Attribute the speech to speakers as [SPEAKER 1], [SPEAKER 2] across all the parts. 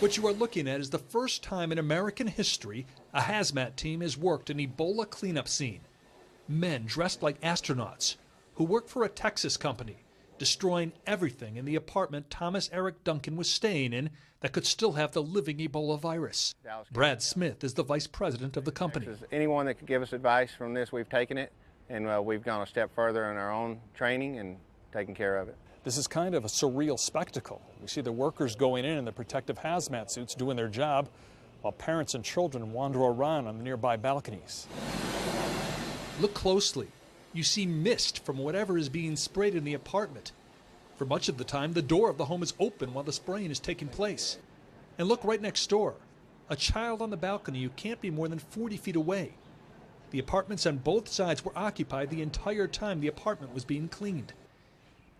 [SPEAKER 1] What you are looking at is the first time in American history a hazmat team has worked an Ebola cleanup scene. Men dressed like astronauts who work for a Texas company, destroying everything in the apartment Thomas Eric Duncan was staying in that could still have the living Ebola virus. Brad Smith is the vice president of the company.
[SPEAKER 2] Anyone that could give us advice from this, we've taken it, and we've gone a step further in our own training and taken care of it.
[SPEAKER 3] This is kind of a surreal spectacle. We see the workers going in the protective hazmat suits doing their job, while parents and children wander around on the nearby balconies.
[SPEAKER 1] Look closely. You see mist from whatever is being sprayed in the apartment. For much of the time, the door of the home is open while the spraying is taking place. And look right next door. A child on the balcony who can't be more than 40 feet away. The apartments on both sides were occupied the entire time the apartment was being cleaned.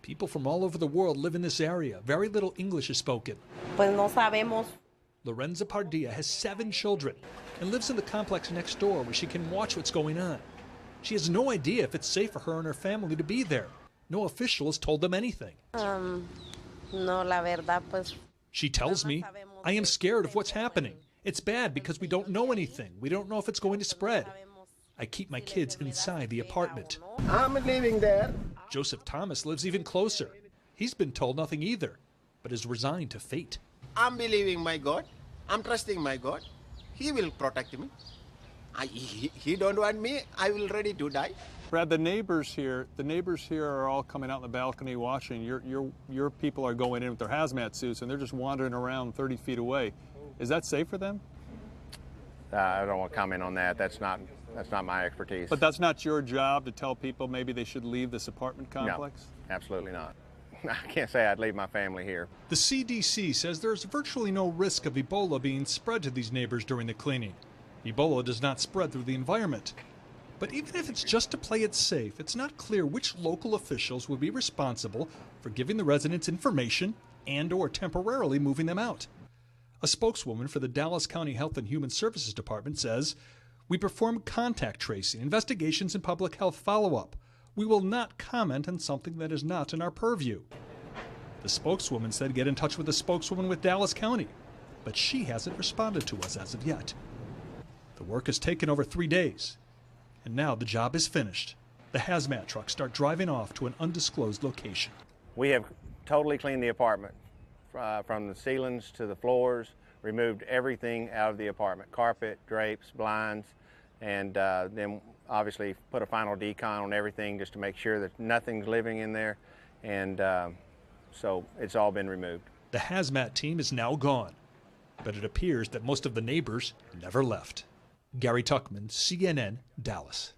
[SPEAKER 1] People from all over the world live in this area. Very little English is spoken. Lorenza Pardilla has 7 children and lives in the complex next door where she can watch what's going on. She has no idea if it's safe for her and her family to be there. No official has told them anything. She tells me, I am scared of what's happening. It's bad because we don't know anything. We don't know if it's going to spread. I keep my kids inside the apartment.
[SPEAKER 4] I'm living there.
[SPEAKER 1] Joseph Thomas lives even closer. He's been told nothing either, but is resigned to fate.
[SPEAKER 4] I'm believing my God. I'm trusting my God. He will protect me. He don't want me. I will ready to die.
[SPEAKER 3] Brad, the neighbors here are all coming out on the balcony watching. Your people are going in with their hazmat suits and they're just wandering around 30 feet away. Is that safe for them?
[SPEAKER 2] I don't want to comment on that. That's not my expertise.
[SPEAKER 3] But that's not your job to tell people maybe they should leave this apartment complex?
[SPEAKER 2] No, absolutely not. I can't say I'd leave my family here.
[SPEAKER 1] The CDC says there's virtually no risk of Ebola being spread to these neighbors during the cleaning. Ebola does not spread through the environment. But even if it's just to play it safe, it's not clear which local officials would be responsible for giving the residents information and/or temporarily moving them out. A spokeswoman for the Dallas County Health and Human Services Department says, "We perform contact tracing, investigations, and public health follow-up. We will not comment on something that is not in our purview." The spokeswoman said get in touch with the spokeswoman with Dallas County, but she hasn't responded to us as of yet. The work has taken over 3 days, and now the job is finished. The hazmat trucks start driving off to an undisclosed location.
[SPEAKER 2] We have totally cleaned the apartment, from the ceilings to the floors, removed everything out of the apartment, carpet, drapes, blinds, and then obviously put a final decon on everything just to make sure that nothing's living in there, and so it's all been removed.
[SPEAKER 1] The hazmat team is now gone, but it appears that most of the neighbors never left. Gary Tuchman, CNN, Dallas.